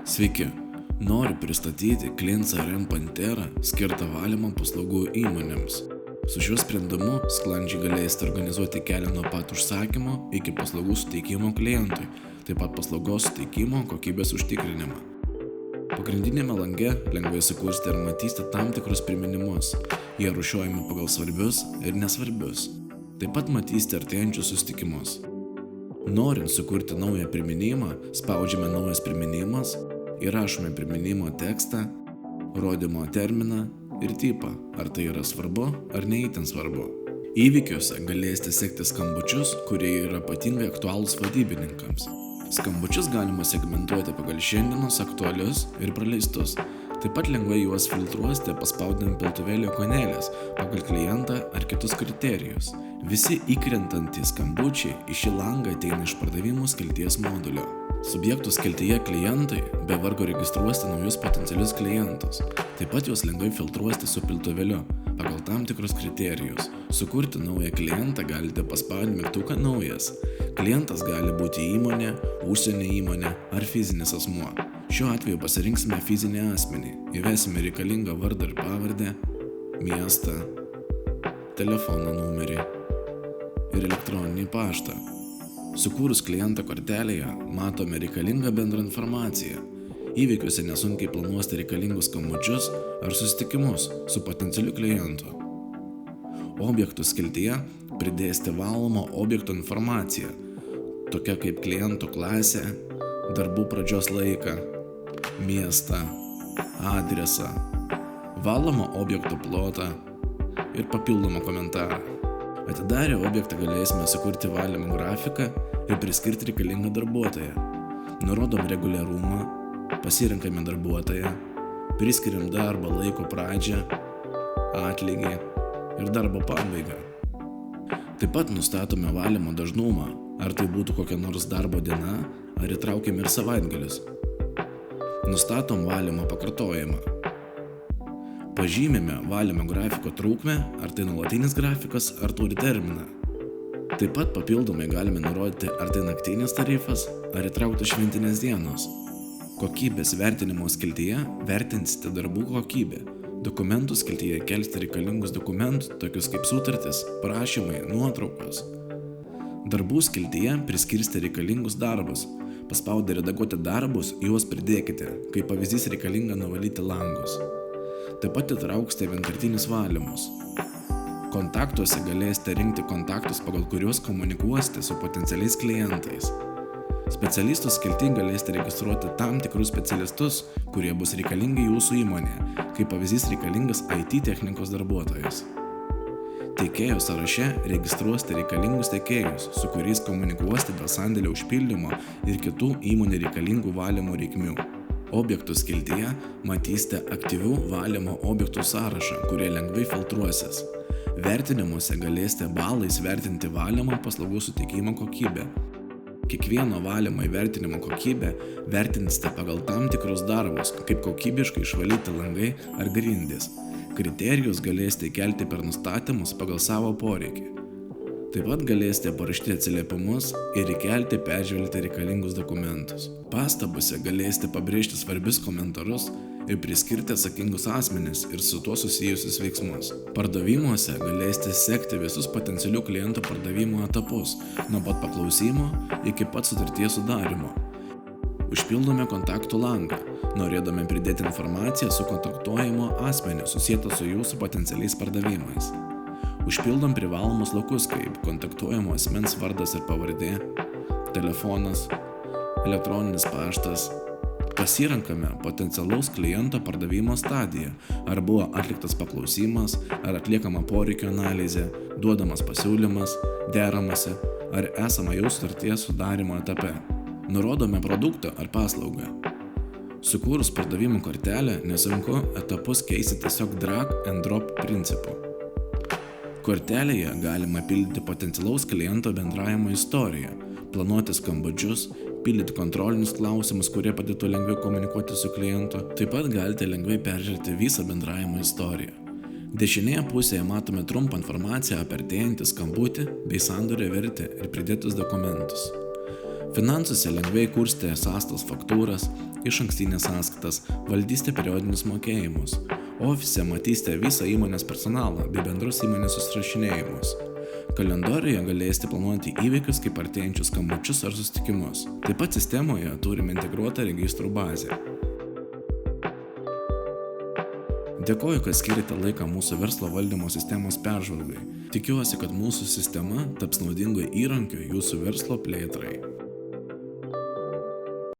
Sveiki, noriu pristatyti Clean CRM Pantera skirtą valymo paslaugų įmonėms. Su šiuo sprendimu sklandžiai galėsite organizuoti kelią nuo pat užsakymo iki paslaugų suteikimo klientui, taip pat paslaugos suteikimo kokybės užtikrinimą. Pagrindinėme lange lengvai sukursite ir matysite tam tikrus priminimus. Jie rūšiuojami pagal svarbius ir nesvarbius. Taip pat matysite artėjančius susitikimus. Norint sukurti naują priminimą, spaudžiame naujas priminimas, įrašome priminimo tekstą, rodymo terminą ir tipą, ar tai yra svarbu ar ne itin svarbu. Įvykiuose galėsite sekti skambučius, kurie yra ypatingai aktualūs vadybininkams. Skambučius galima segmentuoti pagal šiandienos aktualius ir praleistus. Taip pat lengvai juos filtruosite paspaudami piltuvėlio ikonėlės pagal klientą ar kitus kriterijus. Visi įkrentantys skambučiai į šį langą ateina iš pardavimų skilties modulio. Subjektų skiltyje klientai be vargo registruosite naujus potencialius klientus. Taip pat juos lengvai filtruosite su piltuvėliu pagal tam tikrus kriterijus. Sukurti naują klientą galite paspaudę mygtuką naujas. Klientas gali būti įmonė, užsienio įmonė ar fizinis asmuo. Šiuo atveju pasirinksime fizinį asmenį, įvesime reikalingą vardą ir pavardę, miestą, telefono numerį ir elektroninį paštą. Sukūrus kliento kortelėje matome reikalingą bendrą informaciją. Įvykiuose nesunkiai planuosite reikalingus skambučius ar susitikimus su potencialiu klientu. Objektų skiltyje pridėsite valomą objekto informaciją, tokia kaip klientų klasė, darbų pradžios laiką, miestą, adresą, valomą objekto plotą ir papildomą komentarą. Atidarę objektą galėsime sukurti valymo grafiką ir priskirti reikalingą darbuotoją. Nurodom reguliarumą, pasirenkame darbuotoją, priskiriam darbo laiko pradžią, atlygį ir darbo pabaigą. Taip pat nustatome valymo dažnumą, ar tai būtų kokia nors darbo diena, ar įtraukiame ir savaitgalius. Nustatom valymo pakartojimą. Pažymime valymo grafiko trukmę, ar tai nuolatinis grafikas, ar turi terminą. Taip pat papildomai galime nurodyti, ar tai naktinis tarifas, ar įtraukti šventinės dienos. Kokybės vertinimo skiltyje vertinsite darbų kokybę. Dokumentų skiltyje kelsite reikalingus dokumentus, tokius kaip sutartis, prašymai, nuotraukos. Darbų skiltyje priskirsite reikalingus darbus. Paspaudę redaguoti darbus, juos pridėkite, kaip pavyzdys reikalinga nuvalyti langus. Taip pat įtrauksite vienkartinius valymus. Kontaktuose galėsite rinkti kontaktus, pagal kuriuos komunikuosite su potencialiais klientais. Specialistų skiltyje galėsite registruoti tam tikrus specialistus, kurie bus reikalingi jūsų įmonėje, kaip pavyzdys reikalingas IT technikos darbuotojas. Tiekėjų sąraše registruosite reikalingus tiekėjus, su kuriais komunikuosite dėl sandėlio užpildymo ir kitų įmonė reikalingų valymo reikmių. Objektų skiltyje matysite aktyvių valymo objektų sąrašą, kurie lengvai filtruosis. Vertinimuose galėsite balais vertinti valymo paslaugų suteikimo kokybę. Kiekvieno valymo įvertinimo kokybę vertinsite pagal tam tikrus darbus, kaip kokybiškai išvalyti langai ar grindys. Kriterijus galėsite kelti per nustatymus pagal savo poreikį. Taip pat galėsite parašyti atsiliepimus ir įkelti peržvelgti reikalingus dokumentus. Pastabose galėsite pabrėžti svarbius komentarus ir priskirti atsakingus asmenis ir su tuo susijusius veiksmus. Pardavimuose galėsite sekti visus potencialių klientų pardavimo etapus, nuo pat paklausimo iki pat sutarties sudarymo. Užpildome kontaktų langą, norėdami pridėti informaciją su kontaktuojamo asmeniu susietą su jūsų potencialiais pardavimais. Užpildom privalomus laukus kaip kontaktuojamo asmens vardas ir pavardė, telefonas, elektroninis paštas. Pasirenkame potencialaus kliento pardavimo stadiją, ar buvo atliktas paklausimas, ar atliekama poreikio analizė, duodamas pasiūlymas, deramasi, ar esama jau sutarties sudarymo etape. Nurodome produktą ar paslaugą. Sukūrus pardavimo kortelę, nesunku etapus keisti tiesiog drag and drop principu. Kortelėje galima pildyti potencialaus kliento bendravimo istoriją, planuoti skambučius, pildyti kontrolinius klausimus, kurie padėtų lengviau komunikuoti su klientu. Taip pat galite lengvai peržiūrėti visą bendravimo istoriją. Dešinėje pusėje matome trumpą informaciją apie artėjantį skambutį bei sandorio vertę ir pridėtus dokumentus. Finansuose lengvai kursite sąstos faktūras, išankstinės sąskaitas, valdysite periodinius mokėjimus. Ofise matysite visą įmonės personalą bei bendrus įmonės susirašinėjimus. Kalendoriuje galėsite planuoti įvykius kaip artėjančius skambučius ar susitikimus. Taip pat sistemoje turime integruotą registrų bazę. Dėkoju, kad skirite laiką mūsų verslo valdymo sistemos peržvalgai. Tikiuosi, kad mūsų sistema taps naudingu įrankiu jūsų verslo plėtrai.